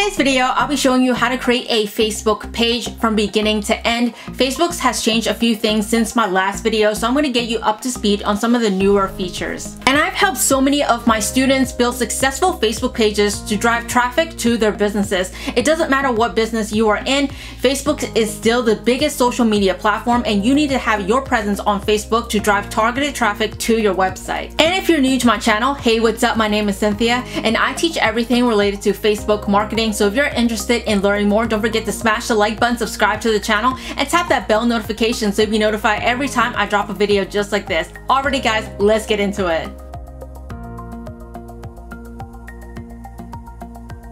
today's video, I'll be showing you how to create a Facebook page from beginning to end. Facebook has changed a few things since my last video, so I'm going to get you up to speed on some of the newer features. And I've helped so many of my students build successful Facebook pages to drive traffic to their businesses. It doesn't matter what business you are in, Facebook is still the biggest social media platform, and you need to have your presence on Facebook to drive targeted traffic to your website. And if you're new to my channel, hey, what's up? My name is Cynthia, and I teach everything related to Facebook marketing. So if you're interested in learning more, don't forget to smash the like button, subscribe to the channel, and tap that bell notification so you'll be notified every time I drop a video just like this. Alrighty guys, let's get into it.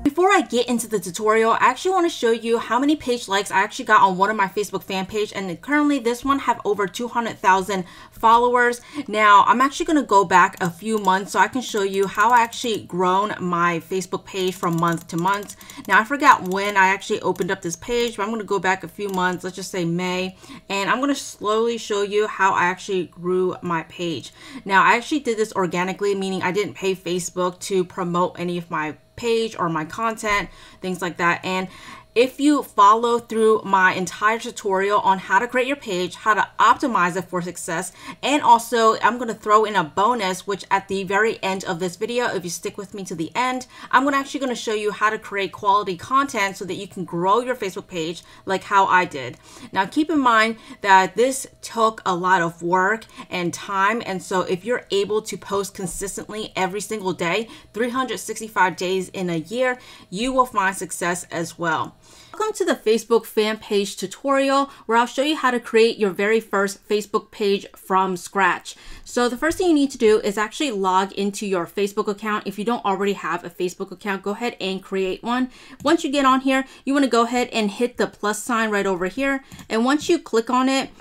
Before I get into the tutorial, I actually want to show you how many page likes I actually got on one of my Facebook fan page, and currently this one have over 200,000 followers. Now I'm actually going to go back a few months so I can show you how I actually grown my Facebook page from month to month. Now I forgot when I actually opened up this page, but I'm going to go back a few months, let's just say May, and I'm going to slowly show you how I actually grew my page. Now I actually did this organically, meaning I didn't pay Facebook to promote any of my page or my content, things like that. And if you follow through my entire tutorial on how to create your page, how to optimize it for success, and also I'm going to throw in a bonus, which at the very end of this video, if you stick with me to the end, I'm actually going to show you how to create quality content so that you can grow your Facebook page like how I did. Now keep in mind that this took a lot of work and time, and so if you're able to post consistently every single day, 365 days in a year, you will find success as well. Welcome to the Facebook fan page tutorial, where I'll show you how to create your very first Facebook page from scratch. So the first thing you need to do is actually log into your Facebook account. If you don't already have a Facebook account, go ahead and create one. Once you get on here, you want to go ahead and hit the plus sign right over here. And once you click on it,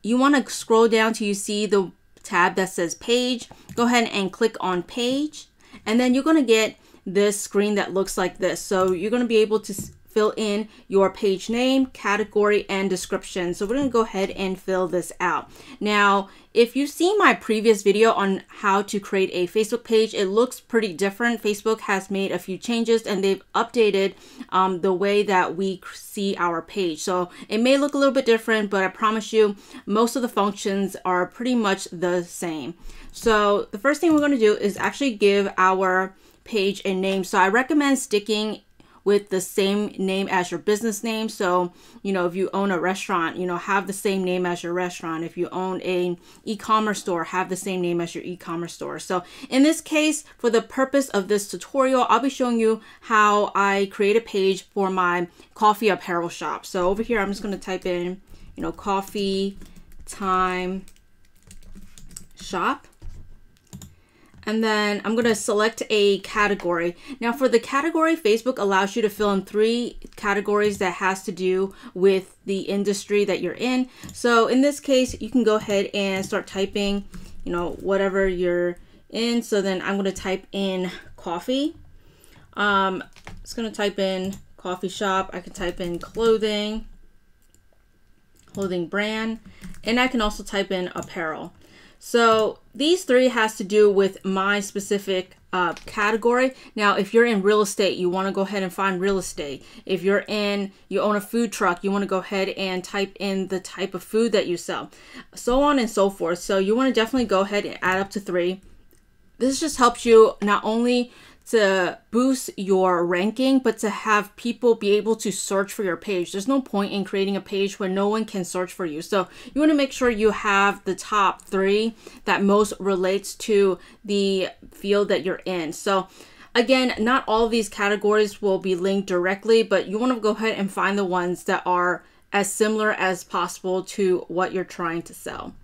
you want to scroll down till you see the tab that says page. Go ahead and click on page. And then you're going to get this screen that looks like this. So you're going to be able to fill in your page name, category, and description. So we're going to go ahead and fill this out. Now, if you've seen my previous video on how to create a Facebook page, it looks pretty different. Facebook has made a few changes and they've updated the way that we see our page. So it may look a little bit different, but I promise you, most of the functions are pretty much the same. So the first thing we're going to do is actually give our page a name. So I recommend sticking with the same name as your business name. So, you know, if you own a restaurant, you know, have the same name as your restaurant. If you own an e-commerce store, have the same name as your e-commerce store. So in this case, for the purpose of this tutorial, I'll be showing you how I create a page for my coffee apparel shop. So over here, I'm just going to type in, you know, coffee time shop. And then I'm going to select a category. Now for the category, Facebook allows you to fill in 3 categories that has to do with the industry that you're in. So in this case, you can go ahead and start typing, you know, whatever you're in. So then I'm going to type in coffee. It's going to type in coffee shop. I can type in clothing brand, and I can also type in apparel. So these 3 has to do with my specific category. Now, if you're in real estate, you want to go ahead and find real estate. If you own a food truck, you want to go ahead and type in the type of food that you sell, so on and so forth. So you want to definitely go ahead and add up to 3. This just helps you not only to boost your ranking, but to have people be able to search for your page. There's no point in creating a page where no one can search for you. So you want to make sure you have the top 3 that most relates to the field that you're in. So again, not all of these categories will be linked directly, but you want to go ahead and find the ones that are as similar as possible to what you're trying to sell.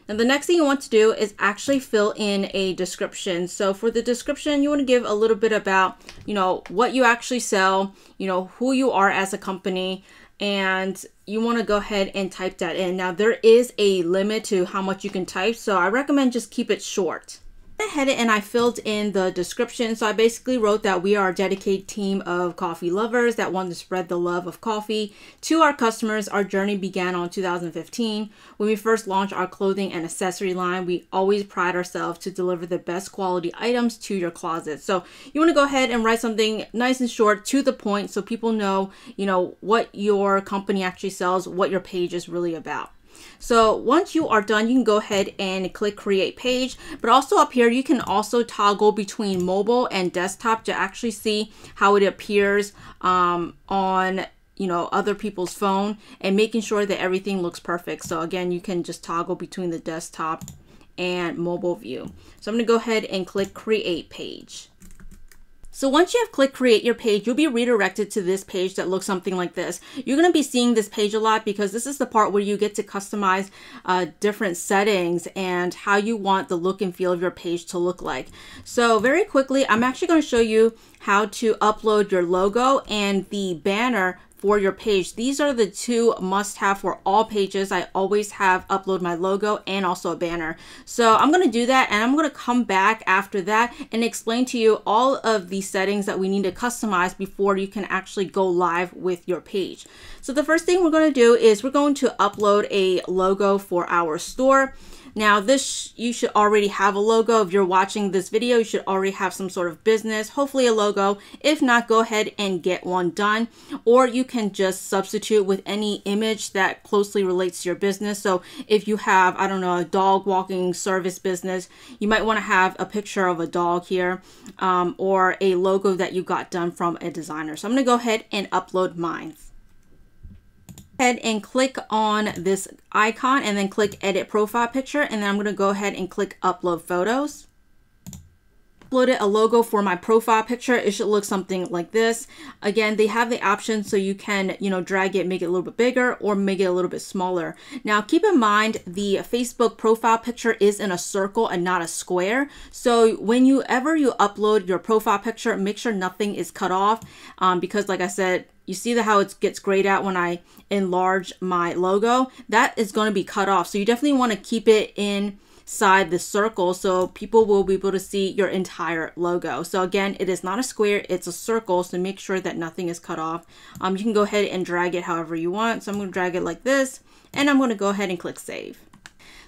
Now the next thing you want to do is actually fill in a description. So for the description, you want to give a little bit about, you know, what you actually sell, you know, who you are as a company, and you want to go ahead and type that in. Now there is a limit to how much you can type, so I recommend just keep it short. ahead and I filled in the description. So I basically wrote that we are a dedicated team of coffee lovers that want to spread the love of coffee to our customers. Our journey began on 2015 when we first launched our clothing and accessory line. We always pride ourselves to deliver the best quality items to your closet. So you want to go ahead and write something nice and short, to the point, so people know, what your company actually sells, what your page is really about. So once you are done, you can go ahead and click create page, but also up here, you can also toggle between mobile and desktop to actually see how it appears on other people's phone, and making sure that everything looks perfect. So again, you can just toggle between the desktop and mobile view. So I'm going to go ahead and click create page. So once you have clicked create your page, you'll be redirected to this page that looks something like this. You're going to be seeing this page a lot because this is the part where you get to customize different settings and how you want the look and feel of your page to look like. So very quickly, I'm actually going to show you how to upload your logo and the banner for your page. These are the two must-have for all pages. I always have upload my logo and also a banner. So I'm going to do that, and I'm going to come back after that and explain to you all of the settings that we need to customize before you can actually go live with your page. So the first thing we're going to do is we're going to upload a logo for our store. Now you should already have a logo. If you're watching this video, you should already have some sort of business, hopefully a logo. If not, go ahead and get one done, or you can just substitute with any image that closely relates to your business. So if you have, I don't know, a dog walking service business, you might want to have a picture of a dog here, or a logo that you got done from a designer. So I'm going to go ahead and upload mine. Ahead and click on this icon and then click edit profile picture, and then I'm going to go ahead and click upload photos. Uploaded a logo for my profile picture. It should look something like this. Again, they have the option so you can drag it, make it a little bit bigger or make it a little bit smaller. Now keep in mind the Facebook profile picture is in a circle and not a square. So whenever you upload your profile picture, make sure nothing is cut off, because like I said, you see how it gets grayed out when I enlarge my logo. That is going to be cut off. So you definitely want to keep it inside the circle so people will be able to see your entire logo. So again, it is not a square, it's a circle. So make sure that nothing is cut off. You can go ahead and drag it however you want. So I'm going to drag it like this, and I'm going to go ahead and click save.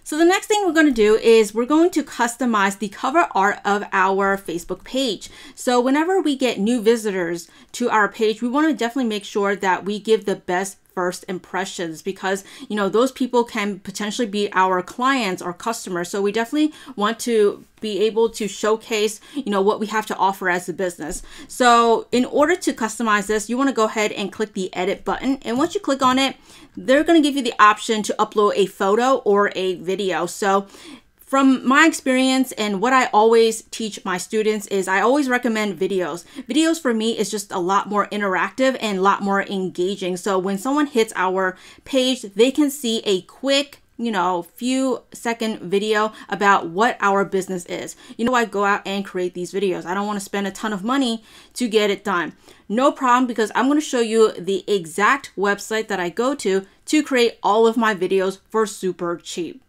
So the next thing we're going to do is we're going to customize the cover art of our Facebook page. So whenever we get new visitors to our page, we want to definitely make sure that we give the best first impressions, because those people can potentially be our clients or customers. So we definitely want to be able to showcase what we have to offer as a business. So in order to customize this, you want to go ahead and click the edit button, and once you click on it, they're going to give you the option to upload a photo or a video. So from my experience and what I always teach my students is I always recommend videos. Videos for me is just a lot more interactive and a lot more engaging. So when someone hits our page, they can see a quick few second video about what our business is. I go out and create these videos. I don't want to spend a ton of money to get it done. No problem, because I'm going to show you the exact website that I go to create all of my videos for super cheap.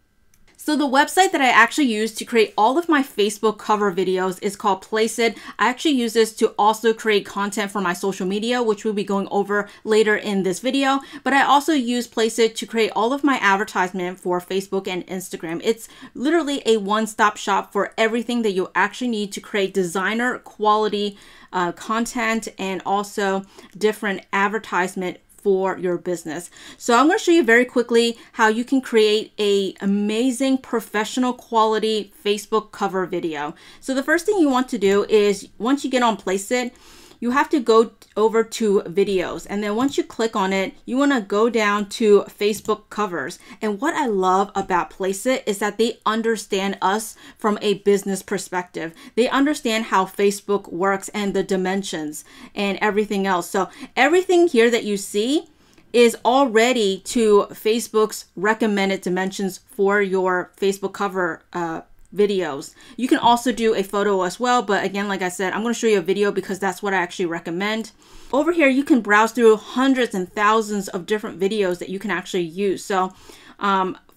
So the website that I actually use to create all of my Facebook cover videos is called Placeit. I actually use this to also create content for my social media, which we'll be going over later in this video. But I also use Placeit to create all of my advertisement for Facebook and Instagram. It's literally a one-stop shop for everything that you actually need to create designer quality content and also different advertisement for your business. So I'm going to show you very quickly how you can create a amazing professional quality Facebook cover video. So the first thing you want to do is, once you get on Placeit, you have to go over to videos, and then once you click on it, you want to go down to Facebook covers. And what I love about Placeit is that they understand us from a business perspective. They understand how Facebook works and the dimensions and everything else. So everything here that you see is already to Facebook's recommended dimensions for your Facebook cover videos. You can also do a photo as well, but again, like I said, I'm going to show you a video because that's what I actually recommend. Over here, you can browse through hundreds and thousands of different videos that you can actually use. So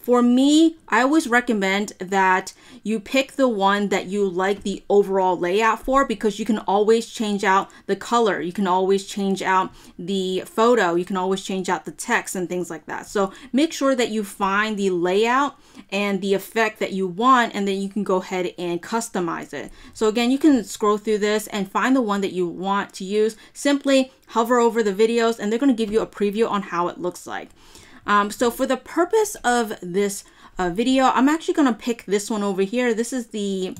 For me, I always recommend that you pick the one that you like the overall layout for, because you can always change out the color. You can always change out the photo. You can always change out the text and things like that. So make sure that you find the layout and the effect that you want, and then you can go ahead and customize it. So again, you can scroll through this and find the one that you want to use. Simply hover over the videos and they're going to give you a preview on how it looks like. So for the purpose of this video, I'm actually going to pick this one over here. This is the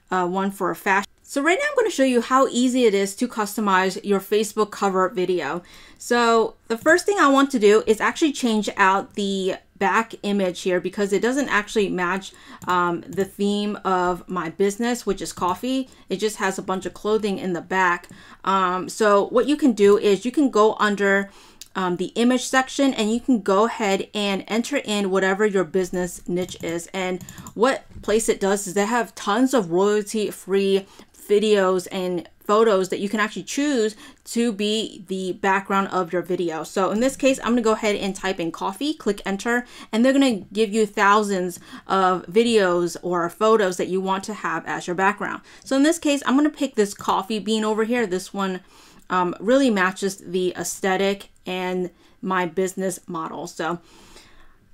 one for fashion. So right now I'm going to show you how easy it is to customize your Facebook cover video. So the first thing I want to do is actually change out the back image here, because it doesn't actually match the theme of my business, which is coffee. It just has a bunch of clothing in the back. So what you can do is you can go under the image section and you can go ahead and enter in whatever your business niche is. And what place it does is they have tons of royalty-free videos and photos that you can actually choose to be the background of your video. So in this case, I'm going to go ahead and type in coffee, click enter, and they're going to give you thousands of videos or photos that you want to have as your background. So in this case, I'm going to pick this coffee bean over here. This one really matches the aesthetic and my business model. So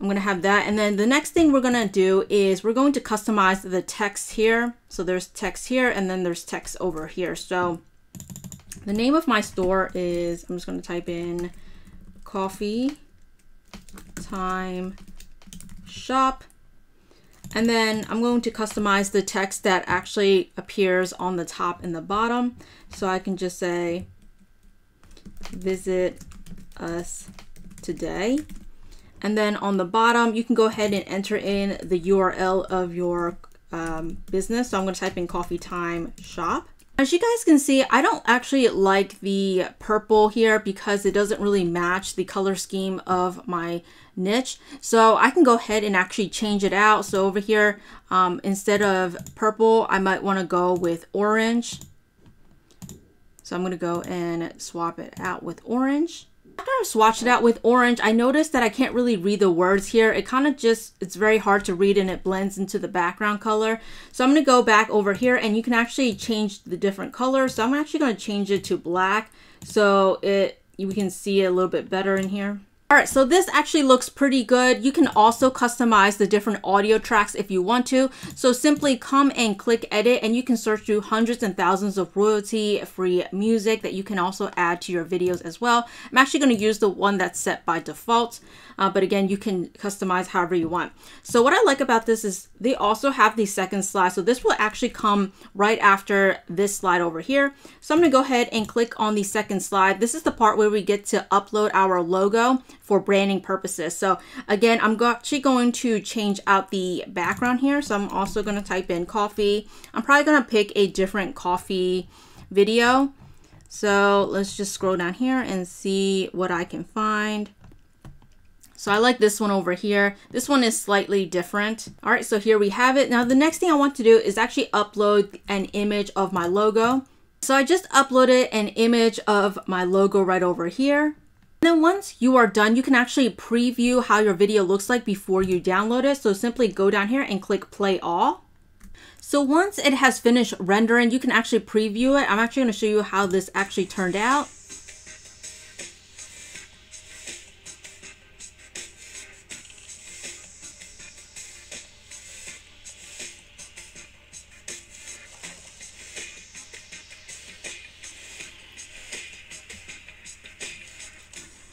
I'm going to have that. And then the next thing we're going to do is we're going to customize the text here. So there's text here and then there's text over here. So the name of my store is, I'm just going to type in coffee time shop. And then I'm going to customize the text that actually appears on the top and the bottom. So I can just say, visit us today. And then on the bottom, you can go ahead and enter in the URL of your business. So I'm going to type in coffee time shop. As you guys can see, I don't actually like the purple here because it doesn't really match the color scheme of my niche. So I can go ahead and actually change it out. So over here, instead of purple, I might want to go with orange. So I'm going to go and swap it out with orange. After I swatched it out with orange, I noticed that I can't really read the words here. It kind of just, it's very hard to read and it blends into the background color. So I'm going to go back over here and you can actually change the different colors. So I'm actually going to change it to black so you can see it a little bit better in here. All right, so this actually looks pretty good. You can also customize the different audio tracks if you want to. So simply come and click edit and you can search through hundreds and thousands of royalty-free music that you can also add to your videos as well. I'm actually going to use the one that's set by default, but again, you can customize however you want. So what I like about this is they also have the second slide. So this will actually come right after this slide over here. So I'm going to go ahead and click on the second slide. This is the part where we get to upload our logo for branding purposes. So again, I'm actually going to change out the background here. So I'm also going to type in coffee. I'm probably going to pick a different coffee video. So let's just scroll down here and see what I can find. So I like this one over here. This one is slightly different. All right, so here we have it. Now the next thing I want to do is actually upload an image of my logo. So I just uploaded an image of my logo right over here. And then once you are done, you can actually preview how your video looks like before you download it. So simply go down here and click play all. So once it has finished rendering, you can actually preview it. I'm actually going to show you how this actually turned out.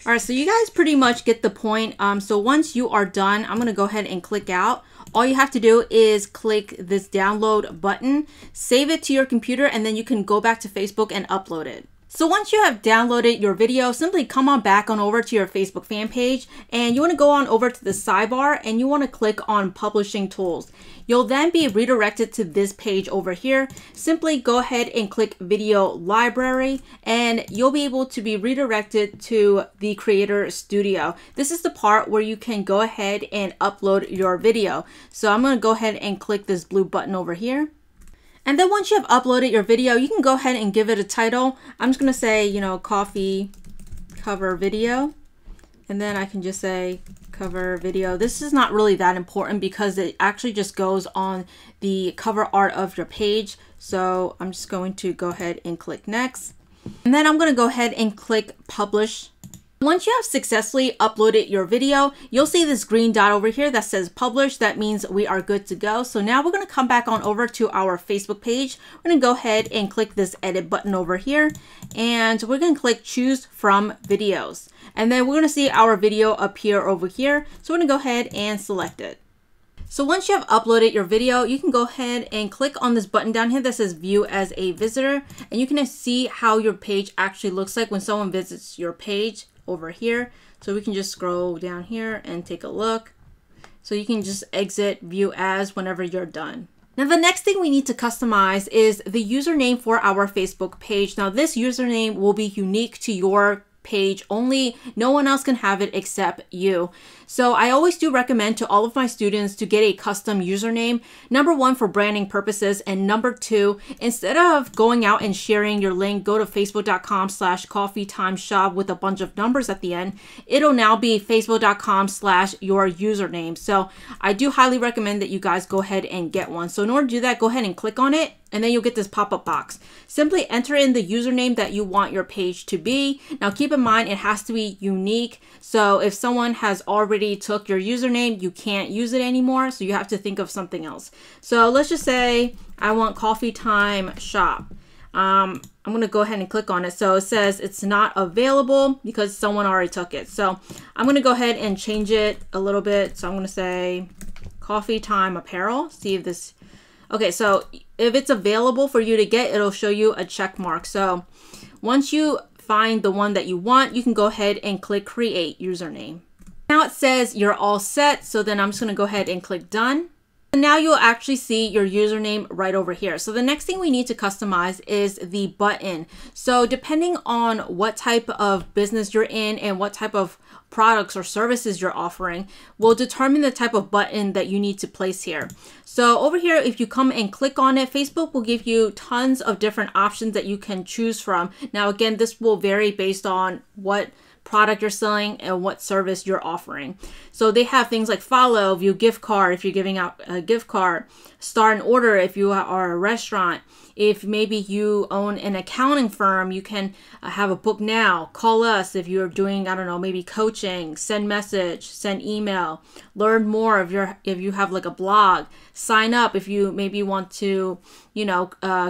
All right, so you guys pretty much get the point. So once you are done, I'm gonna go ahead and click out. All you have to do is click this download button, save it to your computer, and then you can go back to Facebook and upload it. So once you have downloaded your video, simply come on back on over to your Facebook fan page and you want to go on over to the sidebar and you want to click on publishing tools. You'll then be redirected to this page over here. Simply go ahead and click video library and you'll be able to be redirected to the Creator Studio. This is the part where you can go ahead and upload your video. So I'm going to go ahead and click this blue button over here. And then once you have uploaded your video, you can go ahead and give it a title. I'm just going to say, coffee cover video. And then I can just say cover video. This is not really that important because it actually just goes on the cover art of your page. So I'm just going to go ahead and click next. And then I'm going to go ahead and click publish. Once you have successfully uploaded your video, you'll see this green dot over here that says publish. That means we are good to go. So now we're going to come back on over to our Facebook page. We're going to go ahead and click this edit button over here, and we're going to click choose from videos. And then we're going to see our video appear over here. So we're going to go ahead and select it. So once you have uploaded your video, you can go ahead and click on this button down here that says view as a visitor, and you can see how your page actually looks like when someone visits your page over here. So we can just scroll down here and take a look. So you can just exit view as whenever you're done. Now the next thing we need to customize is the username for our Facebook page. Now this username will be unique to your page only. No one else can have it except you. So I always do recommend to all of my students to get a custom username. Number one, for branding purposes, and number two, instead of going out and sharing your link, go to facebook.com/coffeetimeshop with a bunch of numbers at the end. It'll now be facebook.com/your username. So I do highly recommend that you guys go ahead and get one. So in order to do that, go ahead and click on it, and then you'll get this pop-up box. Simply enter in the username that you want your page to be. Now keep in mind, it has to be unique. So if someone has already took your username, you can't use it anymore. So you have to think of something else. So let's just say I want Coffee Time Shop. I'm going to go ahead and click on it. So it says it's not available because someone already took it. So I'm going to go ahead and change it a little bit. So I'm going to say Coffee Time Apparel. See if this, okay. So if it's available for you to get, it'll show you a check mark. So once you find the one that you want, you can go ahead and click create username. Now it says you're all set. So then I'm just going to go ahead and click done. And now you'll actually see your username right over here. So the next thing we need to customize is the button. So depending on what type of business you're in and what type of products or services you're offering will determine the type of button that you need to place here. So over here, if you come and click on it, Facebook will give you tons of different options that you can choose from. Now, again, this will vary based on what product you're selling and what service you're offering. So they have things like follow, view gift card if you're giving out a gift card, start an order if you are a restaurant. If maybe you own an accounting firm, you can have a book now, call us if you're doing, I don't know, maybe coaching, send message, send email, learn more if you have like a blog, sign up if you maybe want to,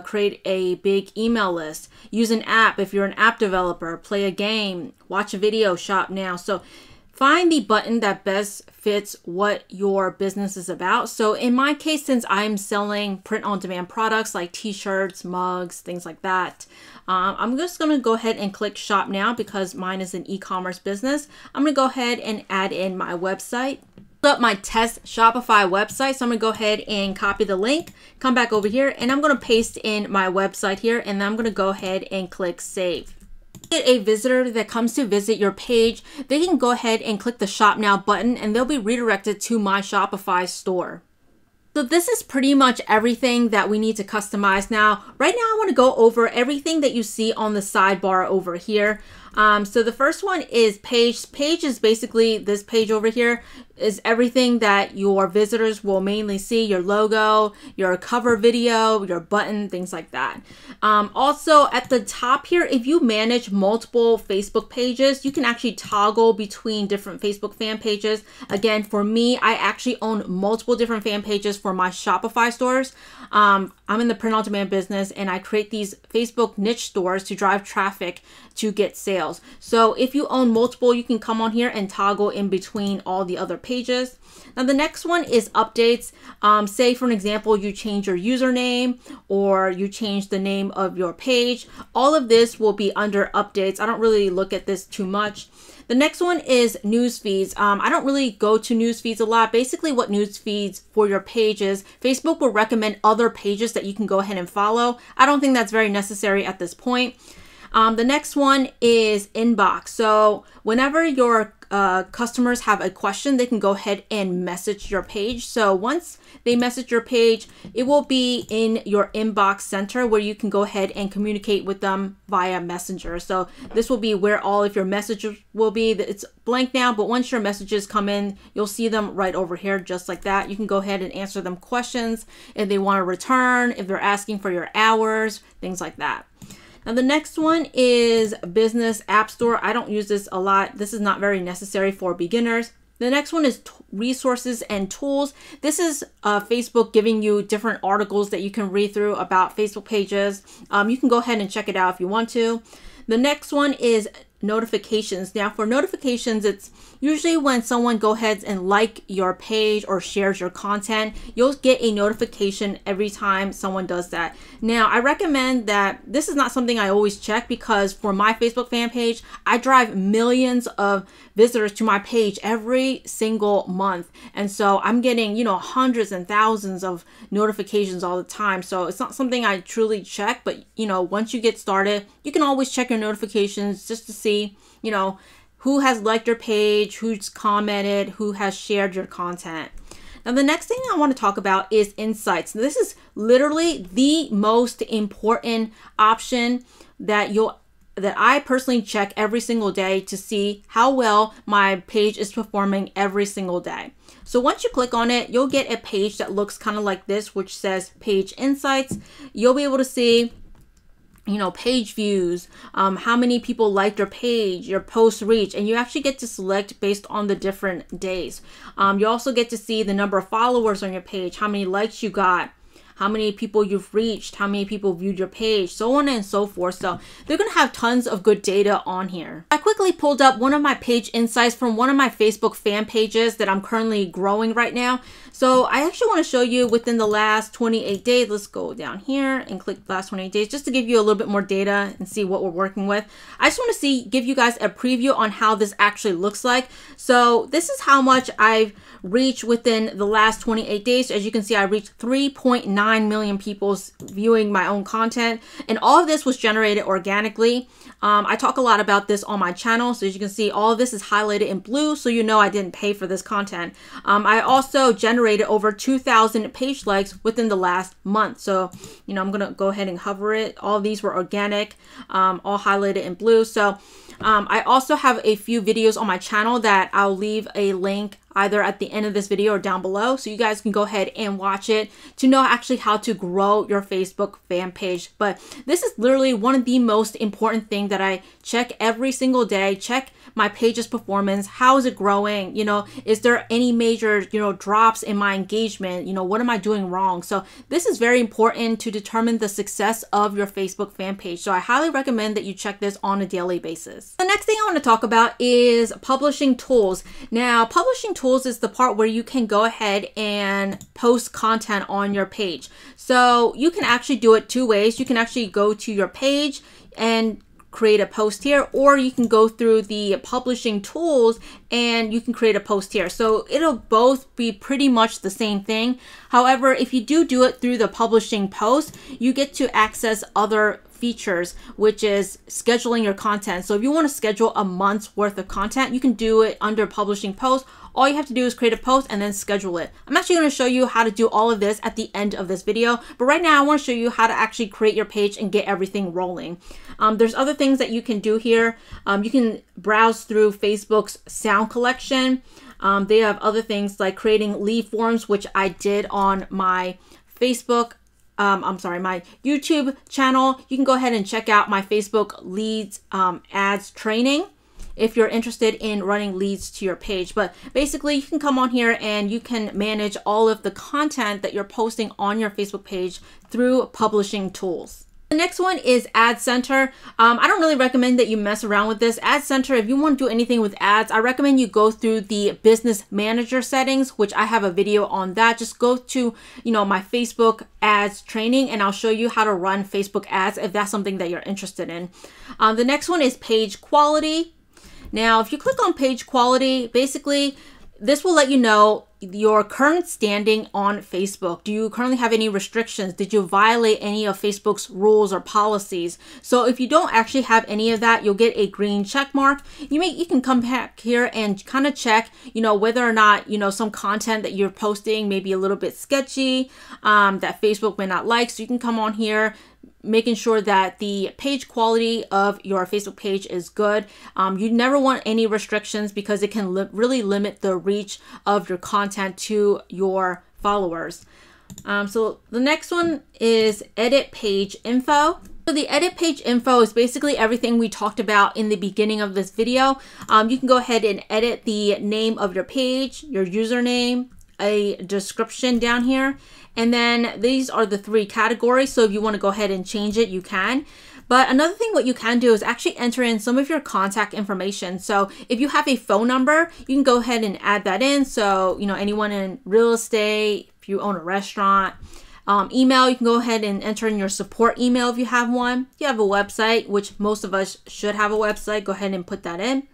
create a big email list, use an app if you're an app developer, play a game, watch a video, shop now. So find the button that best fits what your business is about. So in my case, since I'm selling print-on-demand products like t-shirts, mugs, things like that, I'm just going to go ahead and click shop now because mine is an e-commerce business. I'm going to go ahead and add in my website. Up my test Shopify website. So I'm going to go ahead and copy the link, come back over here, and I'm going to paste in my website here, and then I'm going to go ahead and click save. Get a visitor that comes to visit your page, they can go ahead and click the shop now button and they'll be redirected to my Shopify store. So this is pretty much everything that we need to customize. Now, right now I want to go over everything that you see on the sidebar over here. So the first one is page. Page is basically this page over here is everything that your visitors will mainly see, your logo, your cover video, your button, things like that. Also at the top here, if you manage multiple Facebook pages, you can actually toggle between different Facebook fan pages. Again, for me, I actually own multiple different fan pages for my Shopify stores. I'm in the print-on-demand business and I create these Facebook niche stores to drive traffic to get sales. So if you own multiple, you can come on here and toggle in between all the other pages. Now the next one is updates. Say for an example, you change your username or you change the name of your page. All of this will be under updates. I don't really look at this too much. The next one is news feeds. I don't really go to news feeds a lot. Basically what news feeds for your pages, Facebook will recommend other pages that you can go ahead and follow. I don't think that's very necessary at this point. The next one is inbox. So whenever your customers have a question, they can go ahead and message your page. So once they message your page, it will be in your inbox center where you can go ahead and communicate with them via Messenger. So this will be where all of your messages will be. It's blank now, but once your messages come in, you'll see them right over here, just like that. You can go ahead and answer them questions if they want to return, if they're asking for your hours, things like that. Now the next one is Business App Store. I don't use this a lot. This is not very necessary for beginners. The next one is Resources and Tools. This is Facebook giving you different articles that you can read through about Facebook pages. You can go ahead and check it out if you want to. The next one is Notifications. Now for notifications, it's usually when someone goes ahead and like your page or shares your content, you'll get a notification every time someone does that. Now I recommend that this is not something I always check, because for my Facebook fan page, I drive millions of visitors to my page every single month. And so I'm getting, hundreds and thousands of notifications all the time. So it's not something I truly check, but once you get started, you can always check your notifications just to see, who has liked your page, who's commented, who has shared your content. Now, the next thing I want to talk about is insights. This is literally the most important option that I personally check every single day to see how well my page is performing every single day. So once you click on it, you'll get a page that looks kind of like this, which says Page Insights. You'll be able to see page views, how many people liked your page, your post reach, and you actually get to select based on the different days. You also get to see the number of followers on your page, how many likes you got, how many people you've reached, how many people viewed your page, so on and so forth. So they're going to have tons of good data on here. I quickly pulled up one of my page insights from one of my Facebook fan pages that I'm currently growing right now. So I actually want to show you within the last 28 days. Let's go down here and click last 28 days just to give you a little bit more data and see what we're working with. I just want to give you guys a preview on how this actually looks like. So this is how much I've reached within the last 28 days. As you can see, I reached 3.9 million people viewing my own content, and all of this was generated organically. I talk a lot about this on my channel, so as you can see, all of this is highlighted in blue, so I didn't pay for this content. I also generated over 2,000 page likes within the last month. So I'm gonna go ahead and hover it. All of these were organic, all highlighted in blue. So I also have a few videos on my channel that I'll leave a link either at the end of this video or down below, so you guys can go ahead and watch it to know actually how to grow your Facebook fan page. But this is literally one of the most important things that I check every single day. Check my page's performance. How is it growing? Is there any major, drops in my engagement? What am I doing wrong? So this is very important to determine the success of your Facebook fan page. So I highly recommend that you check this on a daily basis. The next thing I want to talk about is publishing tools. Now, publishing tools is the part where you can go ahead and post content on your page. So you can actually do it two ways. You can actually go to your page and create a post here, or you can go through the publishing tools and you can create a post here. So it'll both be pretty much the same thing. However, if you do it through the publishing post, you get to access other features, which is scheduling your content. So if you want to schedule a month's worth of content, you can do it under publishing post. All you have to do is create a post and then schedule it. I'm actually going to show you how to do all of this at the end of this video, but right now I want to show you how to actually create your page and get everything rolling. There's other things that you can do here. You can browse through Facebook's sound collection. They have other things like creating lead forms, which I did on my my YouTube channel. You can go ahead and check out my Facebook leads ads training if you're interested in running leads to your page. But basically, you can come on here and you can manage all of the content that you're posting on your Facebook page through publishing tools. The next one is Ad Center. I don't really recommend that you mess around with this. Ad Center, if you want to do anything with ads, I recommend you go through the business manager settings, which I have a video on that. Just go to, my Facebook ads training, and I'll show you how to run Facebook ads if that's something that you're interested in. The next one is page quality. Now, if you click on page quality, basically, this will let you know your current standing on Facebook. Do you currently have any restrictions? Did you violate any of Facebook's rules or policies? So if you don't actually have any of that, you'll get a green check mark. You can come back here and kind of check, whether or not, some content that you're posting may be a little bit sketchy, that Facebook may not like. So you can come on here, making sure that the page quality of your Facebook page is good. You never want any restrictions because it can really limit the reach of your content to your followers. So the next one is edit page info. So the edit page info is basically everything we talked about in the beginning of this video. You can go ahead and edit the name of your page, your username, a description down here, and then these are the 3 categories. So if you want to go ahead and change it, you can. But another thing what you can do is actually enter in some of your contact information. So if you have a phone number, you can go ahead and add that in. So, anyone in real estate, if you own a restaurant, email, you can go ahead and enter in your support email if you have one. If you have a website, which most of us should have a website, go ahead and put that in.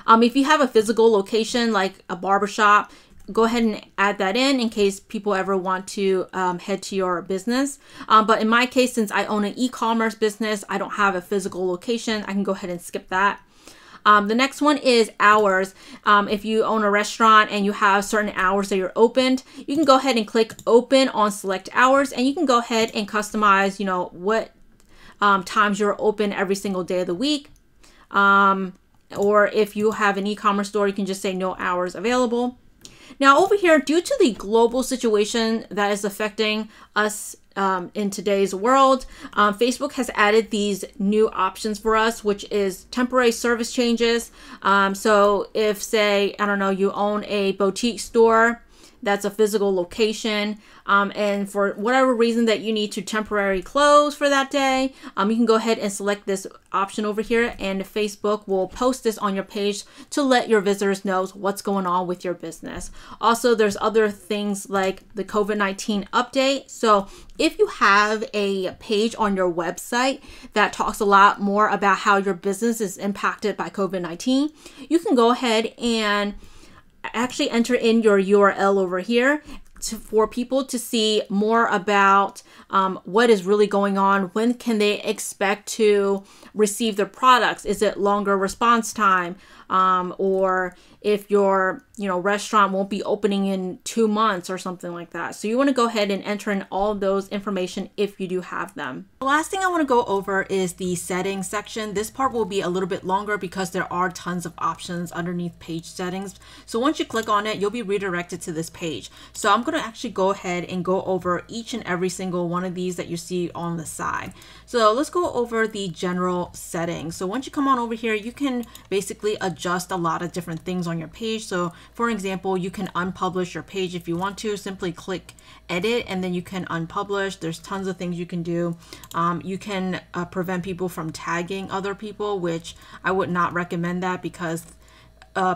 If you have a physical location like a barbershop, go ahead and add that in case people ever want to head to your business. But in my case, since I own an e-commerce business, I don't have a physical location. I can go ahead and skip that. The next one is hours. If you own a restaurant and you have certain hours that you're opened, you can go ahead and click open on select hours, and you can go ahead and customize, what times you're open every single day of the week. Or if you have an e-commerce store, you can just say no hours available. Now over here, due to the global situation that is affecting us in today's world, Facebook has added these new options for us, which is temporary service changes. So if, say, I don't know, you own a boutique store, that's a physical location, and for whatever reason that you need to temporarily close for that day, you can go ahead and select this option over here, and Facebook will post this on your page to let your visitors know what's going on with your business. Also, there's other things like the COVID-19 update. So if you have a page on your website that talks a lot more about how your business is impacted by COVID-19, you can go ahead and actually enter in your URL over here for people to see more about what is really going on. When can they expect to receive their products? Is it longer response time? Or if your restaurant won't be opening in 2 months or something like that. So you want to go ahead and enter in all of those information if you do have them. The last thing I want to go over is the settings section. This part will be a little bit longer because there are tons of options underneath page settings. So once you click on it, you'll be redirected to this page. So I'm going to actually go ahead and go over each and every single one of these that you see on the side. So let's go over the general settings. So once you come on over here, you can basically adjust a lot of different things on your page. So for example, you can unpublish your page if you want to. Simply click edit and then you can unpublish. There's tons of things you can do. You can prevent people from tagging other people, which I would not recommend that because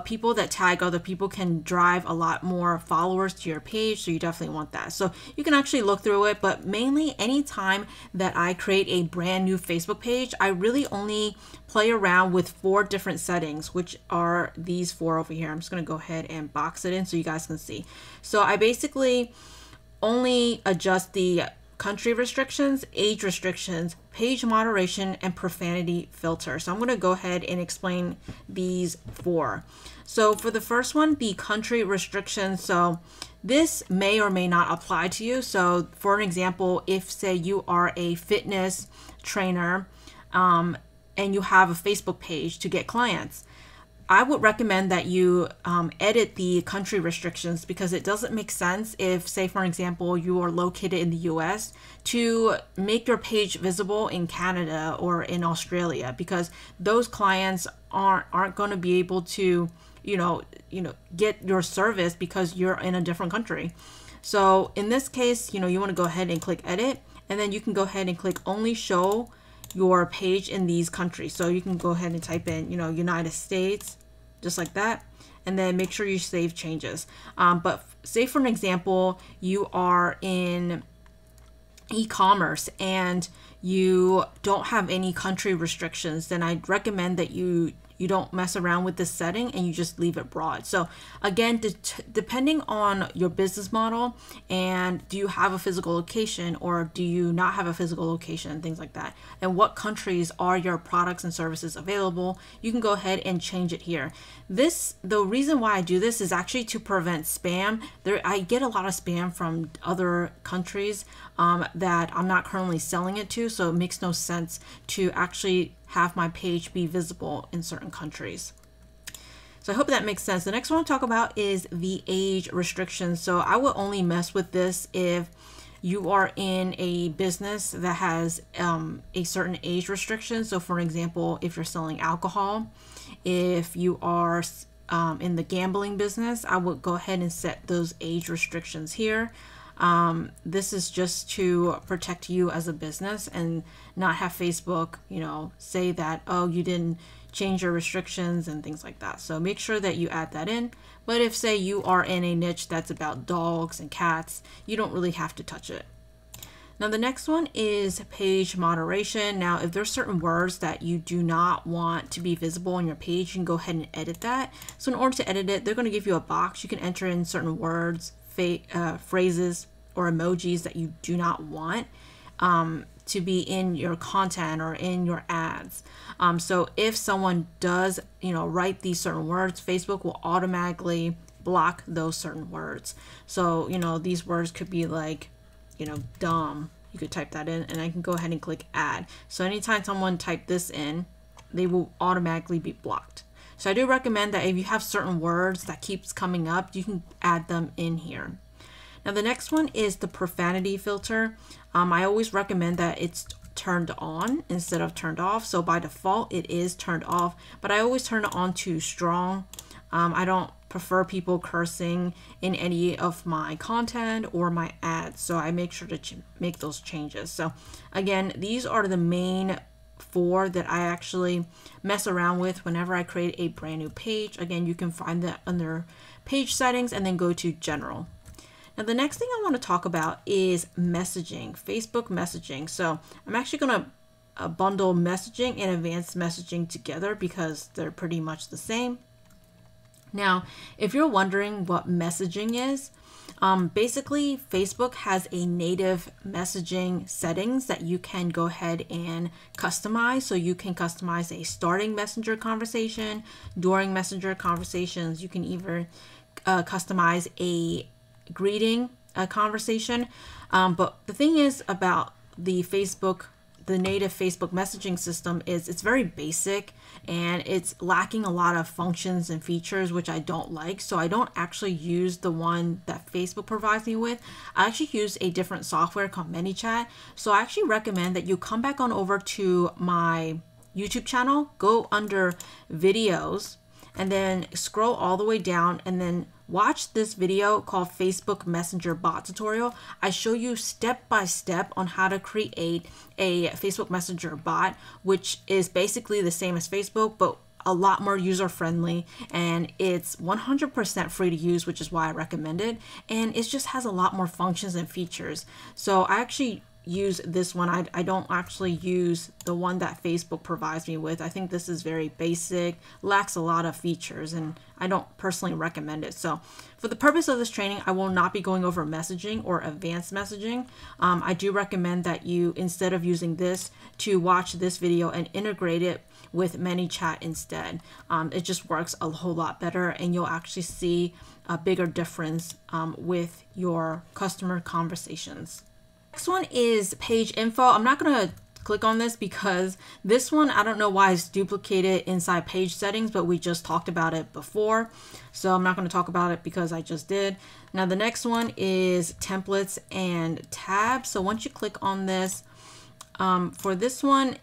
people that tag other people can drive a lot more followers to your page, so you definitely want that. So you can actually look through it, but mainly anytime that I create a brand new Facebook page, I really only play around with 4 different settings, which are these 4 over here. I'm just going to go ahead and box it in so you guys can see. So I basically only adjust the country restrictions, age restrictions, page moderation, and profanity filter. So I'm going to go ahead and explain these 4. So for the first one, the country restrictions. So this may or may not apply to you. So for an example, if say you are a fitness trainer and you have a Facebook page to get clients, I would recommend that you edit the country restrictions because it doesn't make sense if, say, for example, you are located in the US to make your page visible in Canada or in Australia, because those clients aren't going to be able to, get your service because you're in a different country. So in this case, you want to go ahead and click edit, and then you can go ahead and click only show your page in these countries. So you can go ahead and type in, United States, just like that, and then make sure you save changes. But say for an example, you are in e-commerce and you don't have any country restrictions, then I'd recommend that you you don't mess around with this setting and you just leave it broad. So again, depending on your business model and do you have a physical location or do you not have a physical location, things like that, and what countries are your products and services available, you can go ahead and change it here. The reason why I do this is actually to prevent spam. I get a lot of spam from other countries that I'm not currently selling it to, so it makes no sense to actually have my page be visible in certain countries. So I hope that makes sense. The next one I'll talk about is the age restrictions. So I will only mess with this if you are in a business that has a certain age restriction. So for example, if you're selling alcohol, if you are in the gambling business, I would go ahead and set those age restrictions here. This is just to protect you as a business and not have Facebook, say that, oh, you didn't change your restrictions and things like that. So make sure that you add that in. But if, say, you are in a niche that's about dogs and cats, you don't really have to touch it. Now the next one is page moderation. Now if there's certain words that you do not want to be visible on your page, you can go ahead and edit that. So in order to edit it, they're going to give you a box. You can enter in certain words, phrases, or emojis that you do not want to be in your content or in your ads. So if someone does, write these certain words, Facebook will automatically block those certain words. So, these words could be like, dumb. You could type that in and I can go ahead and click add. So anytime someone type this in, they will automatically be blocked. So I do recommend that if you have certain words that keeps coming up, you can add them in here. Now the next one is the profanity filter. I always recommend that it's turned on instead of turned off. So by default it is turned off, but I always turn it on to strong. I don't prefer people cursing in any of my content or my ads, so I make sure to make those changes. So again, these are the main 4 that I actually mess around with whenever I create a brand new page. Again, you can find that under page settings and then go to general. Now the next thing I want to talk about is messaging, Facebook messaging. So I'm actually going to bundle messaging and advanced messaging together because they're pretty much the same. Now, if you're wondering what messaging is, basically Facebook has a native messaging settings that you can go ahead and customize. So you can customize a starting messenger conversation, during messenger conversations. You can either customize a greeting conversation. But the thing is about the native Facebook messaging system is it's very basic and it's lacking a lot of functions and features, which I don't like. So I don't actually use the one that Facebook provides me with. I actually use a different software called ManyChat. So I actually recommend that you come back on over to my YouTube channel, go under videos, and then scroll all the way down and then watch this video called Facebook Messenger Bot Tutorial. I show you step by step on how to create a Facebook Messenger bot, which is basically the same as Facebook, but a lot more user friendly, and it's 100% free to use, which is why I recommend it. And it just has a lot more functions and features. So I actually use this one. I don't actually use the one that Facebook provides me with. I think this is very basic, lacks a lot of features, and I don't personally recommend it. So for the purpose of this training, I will not be going over messaging or advanced messaging. I do recommend that you, instead of using this, to watch this video and integrate it with ManyChat instead. It just works a whole lot better, and you'll actually see a bigger difference with your customer conversations. Next one is page info. I'm not going to click on this because this one, I don't know why it's duplicated inside page settings, but we just talked about it before. So I'm not going to talk about it because I just did. Now the next one is templates and tabs. So once you click on this, for this one,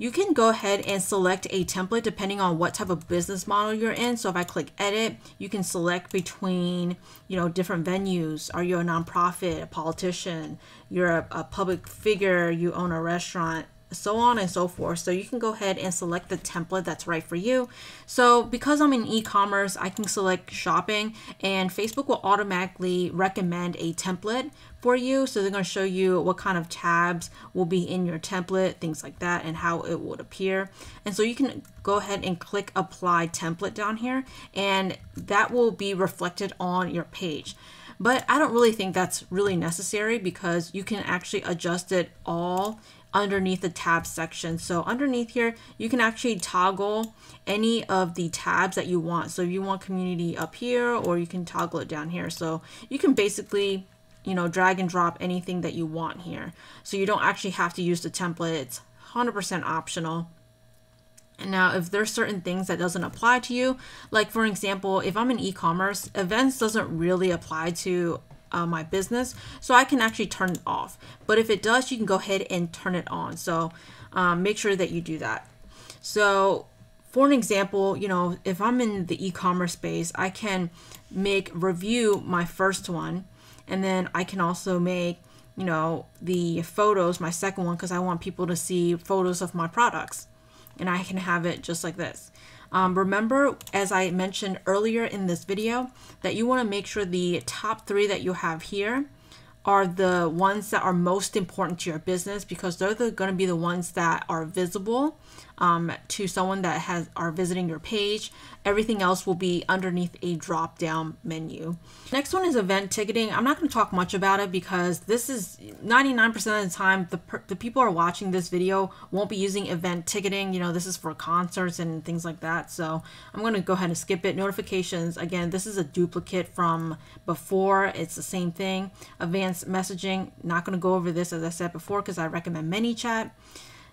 you can go ahead and select a template depending on what type of business model you're in. So if I click edit, you can select between, different venues. Are you a nonprofit, a politician, you're a public figure, you own a restaurant, so on and so forth. So you can go ahead and select the template that's right for you. So because I'm in e-commerce, I can select shopping, and Facebook will automatically recommend a template for you. So they're going to show you what kind of tabs will be in your template, things like that, and how it would appear. And so you can go ahead and click apply template down here, and that will be reflected on your page. But I don't really think that's really necessary, because you can actually adjust it all underneath the tab section. So underneath here, you can actually toggle any of the tabs that you want. So if you want community up here, or you can toggle it down here. So you can basically, you know, drag and drop anything that you want here. So you don't actually have to use the template. It's 100% optional. And now if there's certain things that doesn't apply to you, like for example, if I'm in e-commerce, events doesn't really apply to my business, so I can actually turn it off. But if it does, you can go ahead and turn it on. So make sure that you do that. So for an example, you know, if I'm in the e-commerce space, I can make review my first one, and then I can also make, you know, the photos my second one, because I want people to see photos of my products. And I can have it just like this. Remember, as I mentioned earlier in this video, that you want to make sure the top 3 that you have here are the ones that are most important to your business, because they're going to be the ones that are visible to someone that are visiting your page. Everything else will be underneath a drop down menu. Next one is event ticketing. I'm not going to talk much about it, because this is 99% of the time the people who are watching this video won't be using event ticketing. You know, this is for concerts and things like that. So I'm going to go ahead and skip it. Notifications, again, this is a duplicate from before. It's the same thing. Advanced messaging, not going to go over this, as I said before, because I recommend ManyChat.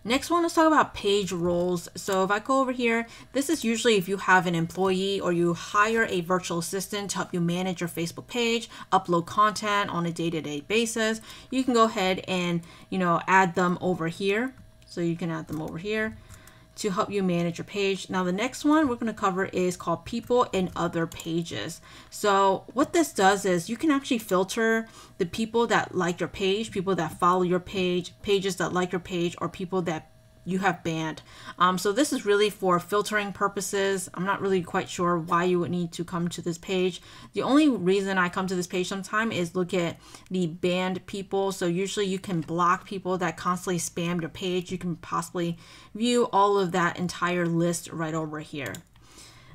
Next one, let's talk about page roles. So if I go over here, this is usually if you have an employee or you hire a virtual assistant to help you manage your Facebook page, upload content on a day-to-day basis. You can go ahead and, you know, add them over here. So you can add them over here to help you manage your page. Now the next one we're going to cover is called people and other pages. So what this does is you can actually filter the people that like your page, people that follow your page, pages that like your page, or people that you have banned. So this is really for filtering purposes. I'm not really quite sure why you would need to come to this page. The only reason I come to this page sometime is look at the banned people. So usually you can block people that constantly spam your page. You can possibly view all of that entire list right over here.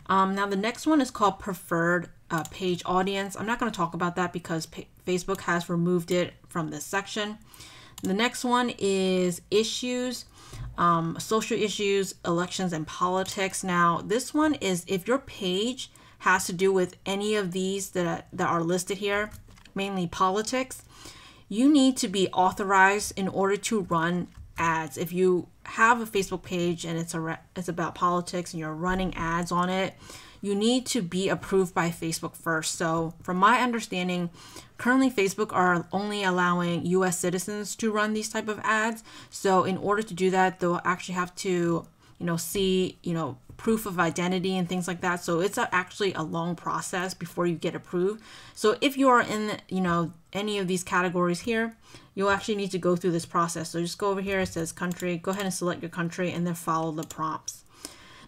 Now the next one is called preferred page audience. I'm not going to talk about that because Facebook has removed it from this section. The next one is issues. Social issues, elections, and politics. Now this one is if your page has to do with any of these that are listed here, mainly politics, you need to be authorized in order to run ads. If you have a Facebook page and it's about politics and you're running ads on it, you need to be approved by Facebook first. So from my understanding, currently Facebook are only allowing US citizens to run these type of ads. So in order to do that, they'll actually have to, you know, see, you know, proof of identity and things like that. So it's actually a long process before you get approved. So if you are in, you know, any of these categories here, you'll actually need to go through this process. So just go over here, it says country, go ahead and select your country and then follow the prompts.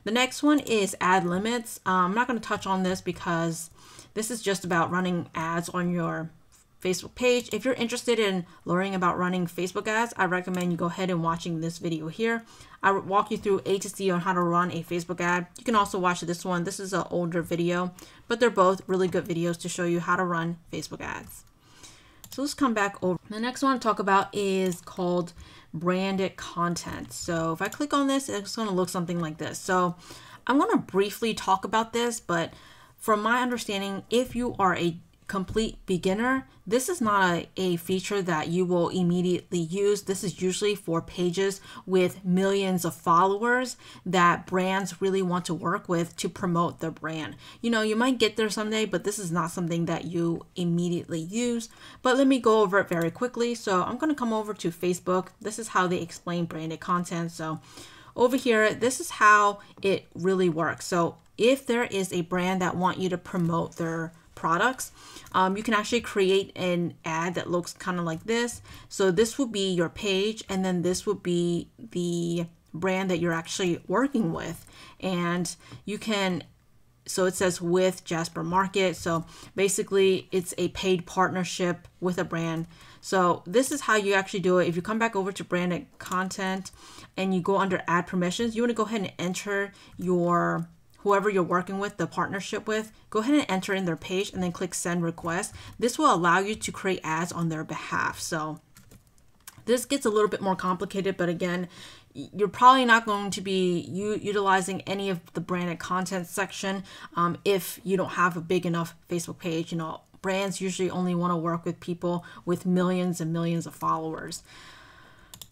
The next one is ad limits. I'm not going to touch on this because this is just about running ads on your Facebook page. If you're interested in learning about running Facebook ads, I recommend you go ahead and watching this video here. I will walk you through A to Z on how to run a Facebook ad. You can also watch this one. This is an older video, but they're both really good videos to show you how to run Facebook ads. So let's come back over. The next one to talk about is called branded content. So if I click on this, it's going to look something like this. So I'm going to briefly talk about this, but from my understanding, if you are a complete beginner, this is not a feature that you will immediately use. This is usually for pages with millions of followers that brands really want to work with to promote their brand. You know, you might get there someday, but this is not something that you immediately use. But let me go over it very quickly. So I'm going to come over to Facebook. This is how they explain branded content. So over here, this is how it really works. So if there is a brand that want you to promote their products, you can actually create an ad that looks kind of like this. So this would be your page, and then this would be the brand that you're actually working with. And you can, so it says with Jasper Market. So basically it's a paid partnership with a brand. So this is how you actually do it. If you come back over to branded content and you go under ad permissions, you want to go ahead and enter your whoever you're working with, the partnership with, go ahead and enter in their page and then click send request. This will allow you to create ads on their behalf. So this gets a little bit more complicated, but again, you're probably not going to be utilizing any of the branded content section if you don't have a big enough Facebook page. You know, brands usually only want to work with people with millions and millions of followers.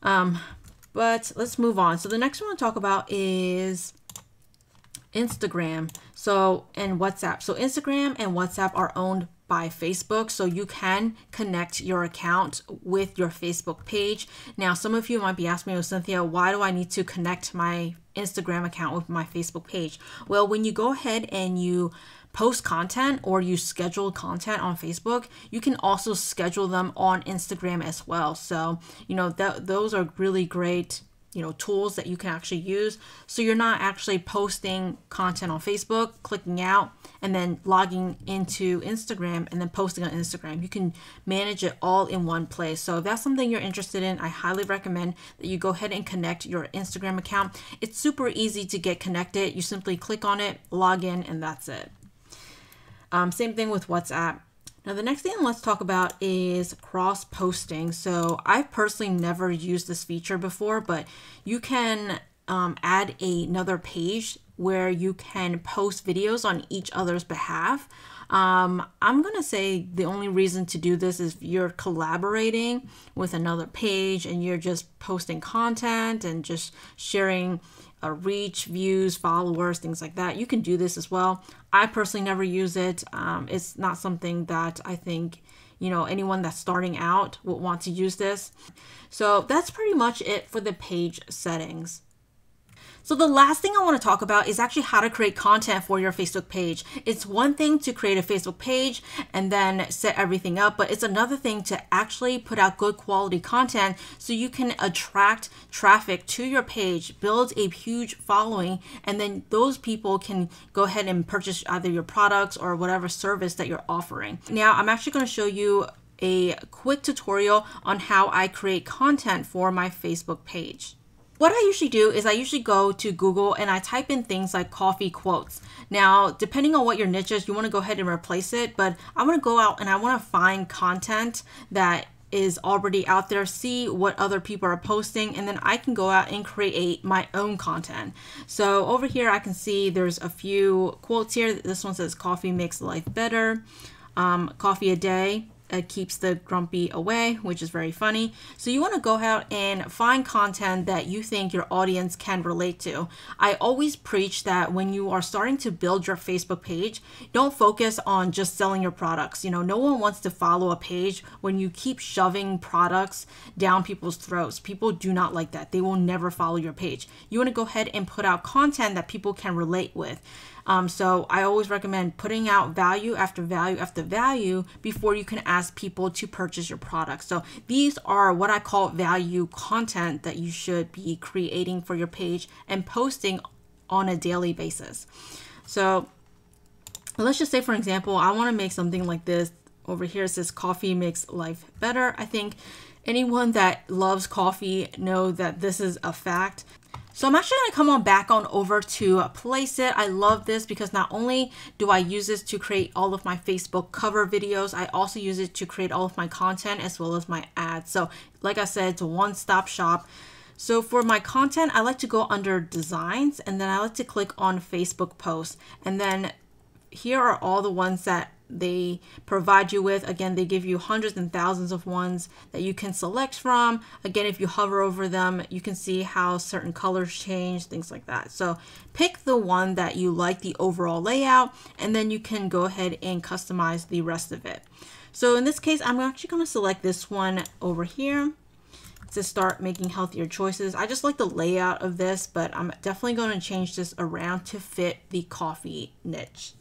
But let's move on. So the next one I want to talk about is Instagram and WhatsApp. So Instagram and WhatsApp are owned by Facebook, so you can connect your account with your Facebook page. Now, some of you might be asking me, oh, Cynthia, why do I need to connect my Instagram account with my Facebook page? Well, when you go ahead and you post content or you schedule content on Facebook, you can also schedule them on Instagram as well. So, you know, those are really great, you know, tools that you can actually use. So you're not actually posting content on Facebook, clicking out, and then logging into Instagram and then posting on Instagram. You can manage it all in one place. So if that's something you're interested in, I highly recommend that you go ahead and connect your Instagram account. It's super easy to get connected. You simply click on it, log in, and that's it. Same thing with WhatsApp. Now, the next thing let's talk about is cross posting. So I've personally never used this feature before, but you can add another page where you can post videos on each other's behalf. I'm going to say the only reason to do this is if you're collaborating with another page and you're just posting content and just sharing reach, views, followers, things like that. You can do this as well. I personally never use it. It's not something that I think, you know, anyone that's starting out would want to use this. So that's pretty much it for the page settings. So the last thing I want to talk about is actually how to create content for your Facebook page. It's one thing to create a Facebook page and then set everything up, but it's another thing to actually put out good quality content so you can attract traffic to your page, build a huge following, and then those people can go ahead and purchase either your products or whatever service that you're offering. Now, I'm actually going to show you a quick tutorial on how I create content for my Facebook page. What I usually do is I usually go to Google and I type in things like coffee quotes. Now, depending on what your niche is, you want to go ahead and replace it, but I want to go out and I want to find content that is already out there, see what other people are posting, and then I can go out and create my own content. So over here, I can see there's a few quotes here. This one says coffee makes life better, coffee a day keeps the grumpy away, which is very funny. So you want to go out and find content that you think your audience can relate to. I always preach that when you are starting to build your Facebook page, don't focus on just selling your products. You know, no one wants to follow a page when you keep shoving products down people's throats. People do not like that. They will never follow your page. You want to go ahead and put out content that people can relate with. So I always recommend putting out value after value after value before you can ask people to purchase your product. So these are what I call value content that you should be creating for your page and posting on a daily basis. So let's just say, for example, I want to make something like this. Over here it says coffee makes life better. I think anyone that loves coffee know that this is a fact. So I'm actually going to come on back on over to Place It. I love this because not only do I use this to create all of my Facebook cover videos, I also use it to create all of my content as well as my ads. So like I said, it's a one-stop shop. So for my content, I like to go under designs and then I like to click on Facebook posts. And then here are all the ones that they provide you with. Again, they give you hundreds and thousands of ones that you can select from. Again, if you hover over them, you can see how certain colors change, things like that. So pick the one that you like, the overall layout, and then you can go ahead and customize the rest of it. So in this case, I'm actually going to select this one over here to start making healthier choices. I just like the layout of this, but I'm definitely going to change this around to fit the coffee niche.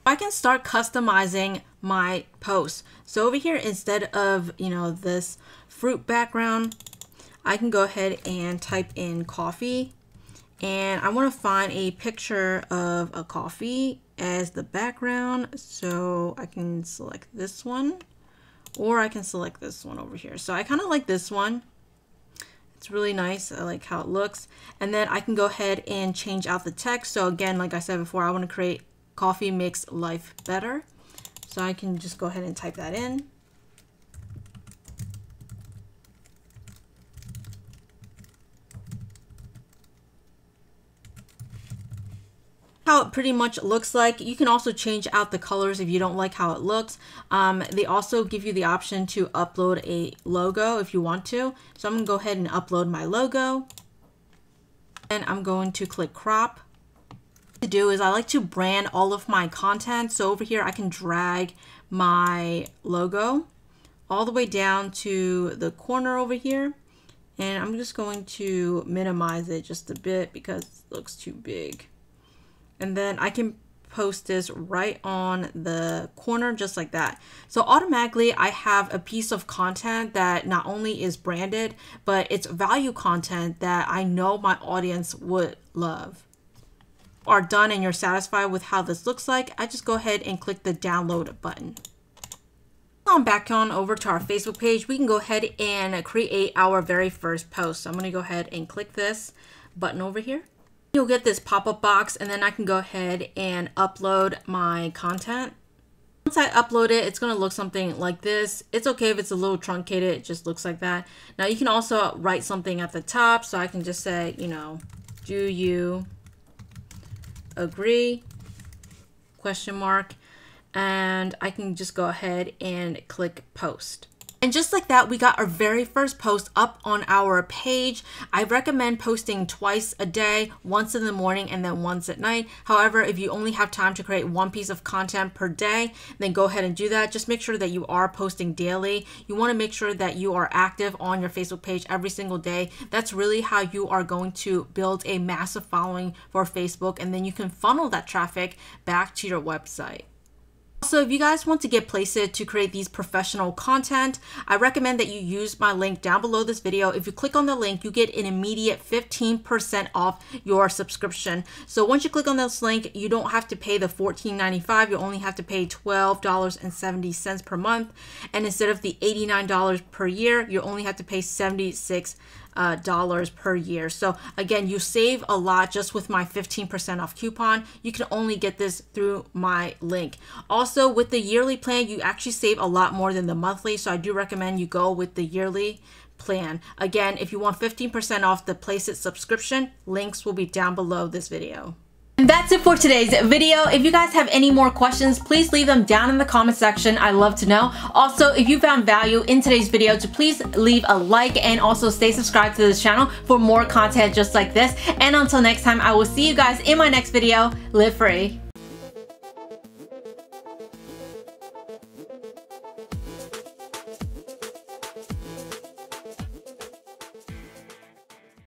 I can start customizing my posts. So over here, instead of, this fruit background, I can go ahead and type in coffee. And I want to find a picture of a coffee as the background. So I can select this one, or I can select this one over here. So I kind of like this one. It's really nice. I like how it looks. And then I can go ahead and change out the text. So again, like I said before, I want to create coffee makes life better. So I can just go ahead and type that in. How it pretty much looks like. You can also change out the colors if you don't like how it looks. They also give you the option to upload a logo if you want to. So I'm gonna go ahead and upload my logo. And I'm going to click crop. To do is I like to brand all of my content. So over here I can drag my logo all the way down to the corner over here, and I'm just going to minimize it just a bit because it looks too big. And then I can post this right on the corner just like that. So automatically I have a piece of content that not only is branded, but it's value content that I know my audience would love. Are done and you're satisfied with how this looks like, I just go ahead and click the download button. On back on over to our Facebook page, we can go ahead and create our very first post. So I'm going to go ahead and click this button over here. You'll get this pop-up box, and then I can go ahead and upload my content. Once I upload it, it's going to look something like this. It's okay if it's a little truncated, it just looks like that. Now you can also write something at the top, so I can just say, do you agree? ? And I can just go ahead and click post. And just like that, we got our very first post up on our page. I recommend posting twice a day, once in the morning and then once at night. However, if you only have time to create one piece of content per day, then go ahead and do that. Just make sure that you are posting daily. You want to make sure that you are active on your Facebook page every single day. That's really how you are going to build a massive following for Facebook, and then you can funnel that traffic back to your website. Also, if you guys want to get placed to create these professional content, I recommend that you use my link down below this video. If you click on the link, you get an immediate 15% off your subscription. So once you click on this link, you don't have to pay the $14.95. You only have to pay $12.70 per month. And instead of the $89 per year, you only have to pay $76 per year. So again, you save a lot just with my 15% off coupon. You can only get this through my link. Also, with the yearly plan, you actually save a lot more than the monthly. So I do recommend you go with the yearly plan. Again, if you want 15% off the Place It subscription, links will be down below this video. And that's it for today's video. If you guys have any more questions, please leave them down in the comment section. I love to know. Also, if you found value in today's video, please leave a like and also stay subscribed to this channel for more content just like this. And until next time, I will see you guys in my next video. Live free.